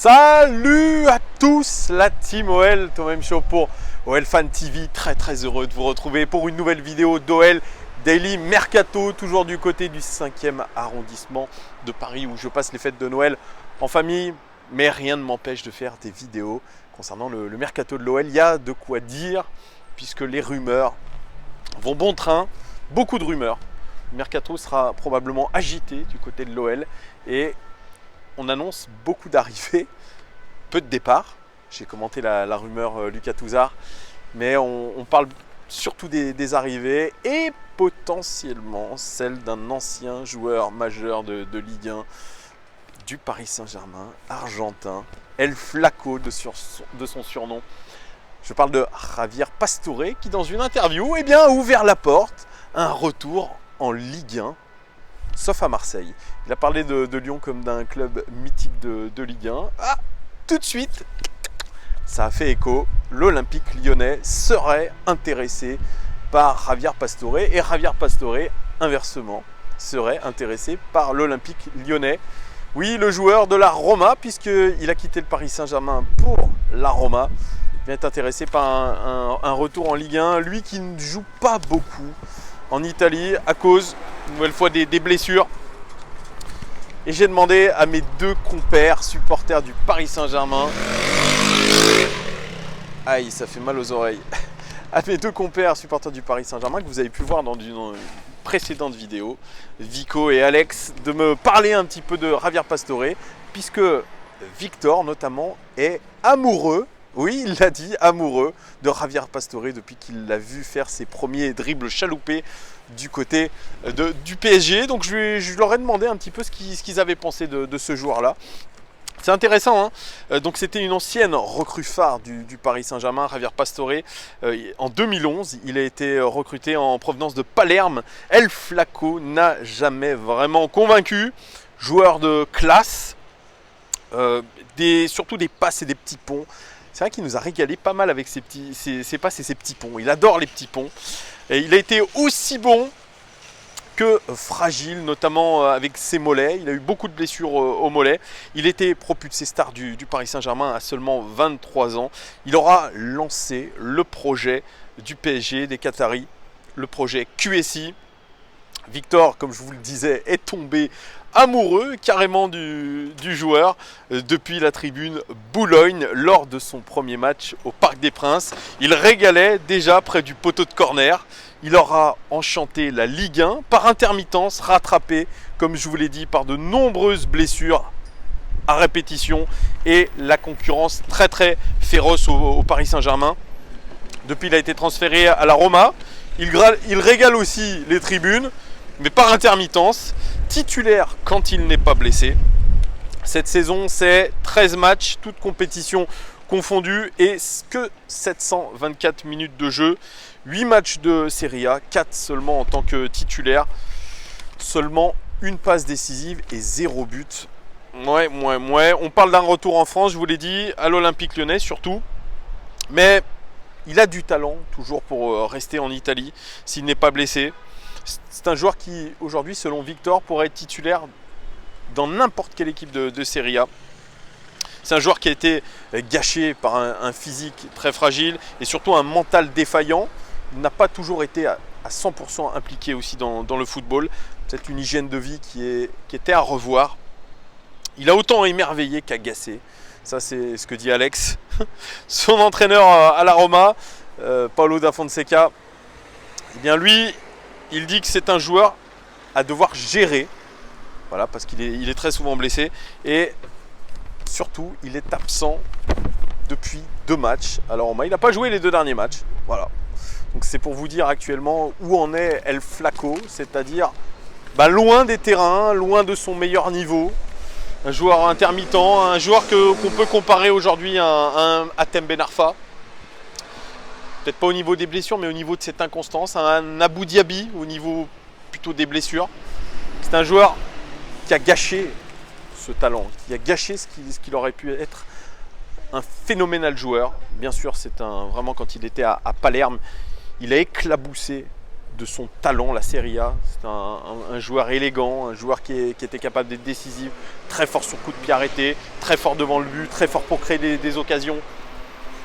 Salut à tous la team OL, Thomas M Show pour OL Fan TV, très heureux de vous retrouver pour une nouvelle vidéo d'OL Daily Mercato, toujours du côté du 5e arrondissement de Paris où je passe les fêtes de Noël en famille, mais rien ne m'empêche de faire des vidéos concernant le Mercato de l'OL. Il y a de quoi dire puisque les rumeurs vont bon train, beaucoup de rumeurs. Le Mercato sera probablement agité du côté de l'OL et on annonce beaucoup d'arrivées, peu de départs. J'ai commenté la rumeur Lucas Touzard, mais on parle surtout des arrivées et potentiellement celle d'un ancien joueur majeur de Ligue 1 du Paris Saint-Germain, argentin, El Flaco de son surnom. Je parle de Javier Pastore qui dans une interview a ouvert la porte à un retour en Ligue 1. Sauf à Marseille. Il a parlé de Lyon comme d'un club mythique de Ligue 1. Ah, tout de suite, ça a fait écho. L'Olympique lyonnais serait intéressé par Javier Pastore et Javier Pastore, inversement, serait intéressé par l'Olympique lyonnais. Oui, le joueur de la Roma, puisqu'il a quitté le Paris Saint-Germain pour la Roma, vient être intéressé par un retour en Ligue 1. Lui qui ne joue pas beaucoup en Italie à cause, une nouvelle fois, des blessures. Et j'ai demandé à mes deux compères supporters du Paris Saint-Germain, aïe, ça fait mal aux oreilles, à mes deux compères supporters du Paris Saint-Germain que vous avez pu voir dans une précédente vidéo, Vico et Alex, de me parler un petit peu de Javier Pastore, puisque Victor notamment est amoureux. Oui, il l'a dit, amoureux de Javier Pastore depuis qu'il l'a vu faire ses premiers dribbles chaloupés du côté du PSG. Donc je leur ai demandé un petit peu ce qu'ils avaient pensé de ce joueur-là. C'est intéressant, hein. Donc c'était une ancienne recrue phare du Paris Saint-Germain, Javier Pastore. En 2011, il a été recruté en provenance de Palerme. El Flaco n'a jamais vraiment convaincu. Joueur de classe, surtout des passes et des petits ponts. C'est vrai qu'il nous a régalé pas mal avec ses passes et ses petits ponts. Il adore les petits ponts. Et il a été aussi bon que fragile, notamment avec ses mollets. Il a eu beaucoup de blessures aux mollets. Il était propulsé star du Paris Saint-Germain à seulement 23 ans. Il aura lancé le projet du PSG, des Qataris, le projet QSI. Victor, comme je vous le disais, est tombé amoureux carrément du joueur depuis la tribune Boulogne lors de son premier match au Parc des Princes. Il régalait déjà près du poteau de corner. Il aura enchanté la Ligue 1 par intermittence, rattrapé, comme je vous l'ai dit, par de nombreuses blessures à répétition et la concurrence très féroce au Paris Saint-Germain. Depuis, il a été transféré à la Roma. Il régale aussi les tribunes, mais par intermittence, titulaire quand il n'est pas blessé. Cette saison, c'est 13 matchs, toutes compétitions confondues et que 724 minutes de jeu, 8 matchs de Serie A, 4 seulement en tant que titulaire, seulement une passe décisive et 0 but. Ouais, on parle d'un retour en France, je vous l'ai dit, à l'Olympique lyonnais surtout, mais il a du talent toujours pour rester en Italie s'il n'est pas blessé. C'est un joueur qui, aujourd'hui, selon Victor, pourrait être titulaire dans n'importe quelle équipe de Serie A. C'est un joueur qui a été gâché par un physique très fragile et surtout un mental défaillant. Il n'a pas toujours été à 100% impliqué aussi dans le football. Peut-être une hygiène de vie qui était à revoir. Il a autant émerveillé qu'agacé. Ça, c'est ce que dit Alex. Son entraîneur à la Roma, Paulo da Fonseca, eh bien lui, il dit que c'est un joueur à devoir gérer, voilà, parce qu'il est très souvent blessé et surtout il est absent depuis 2 matchs. Alors il n'a pas joué les 2 derniers matchs, voilà. Donc c'est pour vous dire actuellement où en est El Flaco, c'est-à-dire loin des terrains, loin de son meilleur niveau. Un joueur intermittent, un joueur qu'on peut comparer aujourd'hui à un Hatem Ben Arfa. Peut-être pas au niveau des blessures, mais au niveau de cette inconstance. Un Abou Diaby au niveau plutôt des blessures. C'est un joueur qui a gâché ce talent, qui a gâché ce qu'il aurait pu être un phénoménal joueur. Bien sûr, vraiment quand il était à Palerme, il a éclaboussé de son talent, la Serie A. C'est un joueur élégant, un joueur qui était capable d'être décisif, très fort sur coup de pied arrêté, très fort devant le but, très fort pour créer des occasions.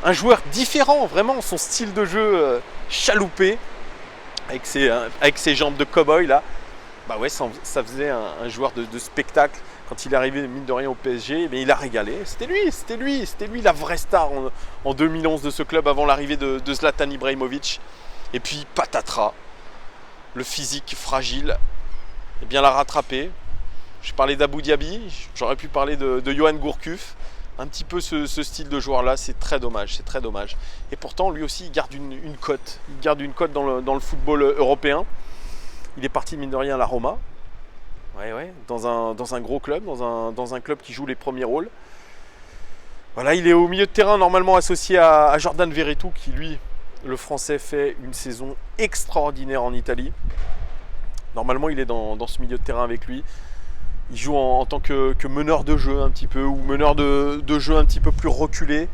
Un joueur différent, vraiment, son style de jeu chaloupé, avec ses jambes de cow-boy là. Bah ouais, ça faisait un joueur de spectacle. Quand il est arrivé, mine de rien, au PSG, mais il a régalé. C'était lui la vraie star en 2011 de ce club avant l'arrivée de Zlatan Ibrahimovic. Et puis patatras, le physique fragile, eh bien l'a rattrapé. Je parlais d'Abou Diaby, j'aurais pu parler de Yoann Gourcuff. Un petit peu ce style de joueur là, c'est très dommage, c'est très dommage. Et pourtant lui aussi il garde une cote. Il garde une cote dans le football européen. Il est parti mine de rien à la Roma. Ouais, dans un gros club, dans un club qui joue les premiers rôles. Voilà, il est au milieu de terrain normalement associé à Jordan Verretou qui lui, le français, fait une saison extraordinaire en Italie. Normalement il est dans ce milieu de terrain avec lui. Il joue en tant que meneur de jeu un petit peu, ou meneur de jeu un petit peu plus reculé.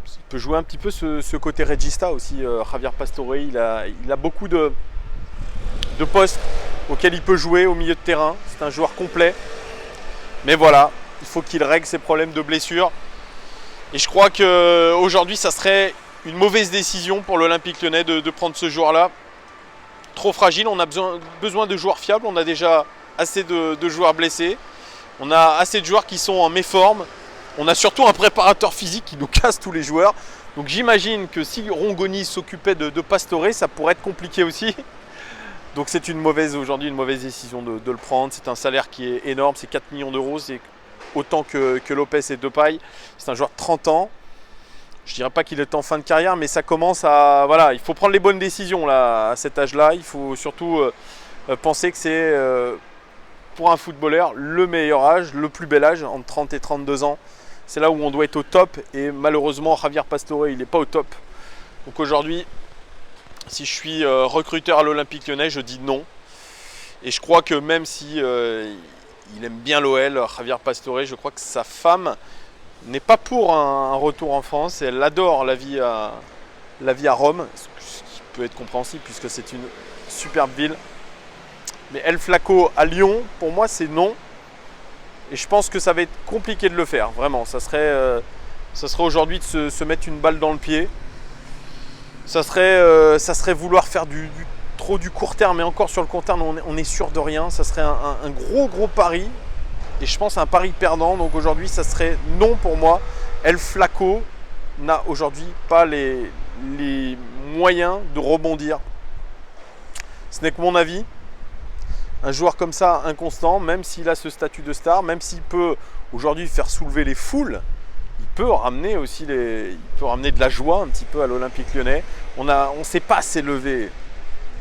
Il peut jouer un petit peu ce côté regista aussi, Javier Pastore. Il a beaucoup de postes auquel il peut jouer au milieu de terrain. C'est un joueur complet. Mais voilà, il faut qu'il règle ses problèmes de blessure. Et je crois qu'aujourd'hui, ça serait une mauvaise décision pour l'Olympique Lyonnais de prendre ce joueur-là. Trop fragile, on a besoin de joueurs fiables. On a déjà assez de joueurs blessés. On a assez de joueurs qui sont en méforme. On a surtout un préparateur physique qui nous casse tous les joueurs. Donc j'imagine que si Rongoni s'occupait de Pastore, ça pourrait être compliqué aussi. Donc c'est aujourd'hui une mauvaise décision de le prendre. C'est un salaire qui est énorme, c'est 4 millions d'euros, c'est autant que Lopez et Depay. C'est un joueur de 30 ans. Je ne dirais pas qu'il est en fin de carrière, mais ça commence à... Voilà, il faut prendre les bonnes décisions là, à cet âge-là. Il faut surtout penser que c'est, pour un footballeur, le meilleur âge, le plus bel âge, entre 30 et 32 ans. C'est là où on doit être au top. Et malheureusement, Javier Pastore, il n'est pas au top. Donc aujourd'hui... Si je suis recruteur à l'Olympique Lyonnais, je dis non. Et je crois que même si il aime bien l'OL, Javier Pastore, je crois que sa femme n'est pas pour un retour en France. Elle adore la vie à Rome, ce qui peut être compréhensible puisque c'est une superbe ville. Mais El Flaco à Lyon, pour moi, c'est non. Et je pense que ça va être compliqué de le faire, vraiment. Ça serait aujourd'hui de se mettre une balle dans le pied. Ça serait vouloir faire trop du court terme, mais encore sur le court terme, on est sûr de rien. Ça serait un gros pari, et je pense un pari perdant. Donc aujourd'hui, ça serait non pour moi. El Flaco n'a aujourd'hui pas les moyens de rebondir. Ce n'est que mon avis. Un joueur comme ça, inconstant, même s'il a ce statut de star, même s'il peut aujourd'hui faire soulever les foules, il peut ramener de la joie un petit peu à l'Olympique Lyonnais. On ne sait pas s'élever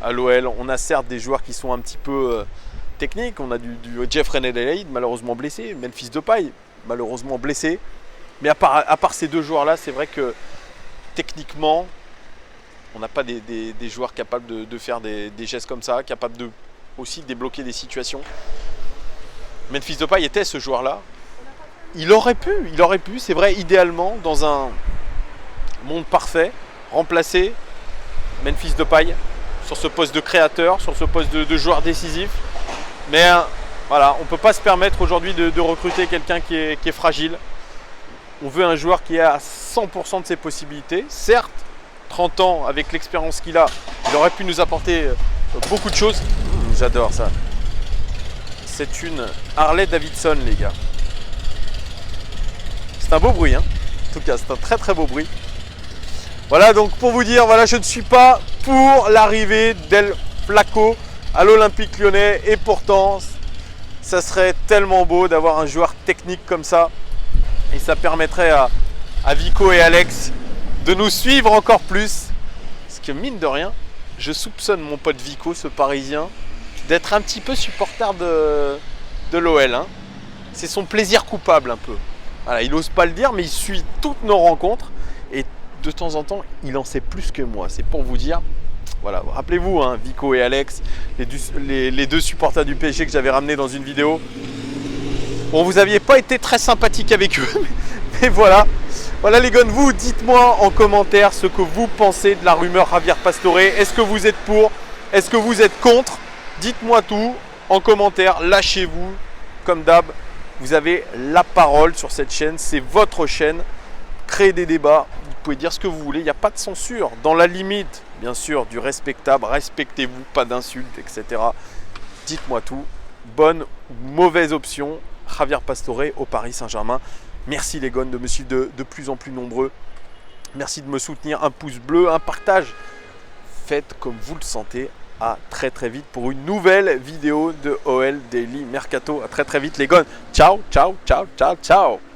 à l'OL. On a certes des joueurs qui sont un petit peu techniques. On a du Jeffrey Nedelaide, malheureusement blessé. Memphis Depay, malheureusement blessé. Mais à part ces deux joueurs-là, c'est vrai que techniquement, on n'a pas des joueurs capables de faire des gestes comme ça, capables aussi de débloquer des situations. Memphis Depay était ce joueur-là. Il aurait pu, c'est vrai, idéalement, dans un monde parfait, remplacer Memphis Depay sur ce poste de créateur, sur ce poste de joueur décisif. Mais voilà, on ne peut pas se permettre aujourd'hui de recruter quelqu'un qui est fragile. On veut un joueur qui est à 100% de ses possibilités. Certes, 30 ans, avec l'expérience qu'il a, il aurait pu nous apporter beaucoup de choses. J'adore ça. C'est une Harley Davidson, les gars. C'est un beau bruit, hein. En tout cas, c'est un très beau bruit. Voilà, donc pour vous dire, voilà, je ne suis pas pour l'arrivée d'El Flaco à l'Olympique Lyonnais. Et pourtant, ça serait tellement beau d'avoir un joueur technique comme ça. Et ça permettrait à Vico et Alex de nous suivre encore plus. Parce que mine de rien, je soupçonne mon pote Vico, ce Parisien, d'être un petit peu supporter de l'OL. Hein. C'est son plaisir coupable un peu. Voilà, il n'ose pas le dire, mais il suit toutes nos rencontres. Et de temps en temps, il en sait plus que moi. C'est pour vous dire. Voilà, rappelez-vous, hein, Vico et Alex, les deux supporters du PSG que j'avais ramenés dans une vidéo. Bon, vous n'aviez pas été très sympathique avec eux, mais voilà. Voilà les gars, vous dites-moi en commentaire ce que vous pensez de la rumeur Javier Pastore. Est-ce que vous êtes pour? Est-ce que vous êtes contre? Dites-moi tout en commentaire, lâchez-vous. Comme d'hab, vous avez la parole sur cette chaîne, c'est votre chaîne. Créez des débats, vous pouvez dire ce que vous voulez, il n'y a pas de censure. Dans la limite, bien sûr, du respectable, respectez-vous, pas d'insultes, etc. Dites-moi tout. Bonne ou mauvaise option, Javier Pastore au Paris Saint-Germain. Merci les gones de me suivre de plus en plus nombreux. Merci de me soutenir, un pouce bleu, un partage. Faites comme vous le sentez. À très très vite pour une nouvelle vidéo de OL Daily Mercato. À très très vite les gones. Ciao, ciao, ciao, ciao, ciao.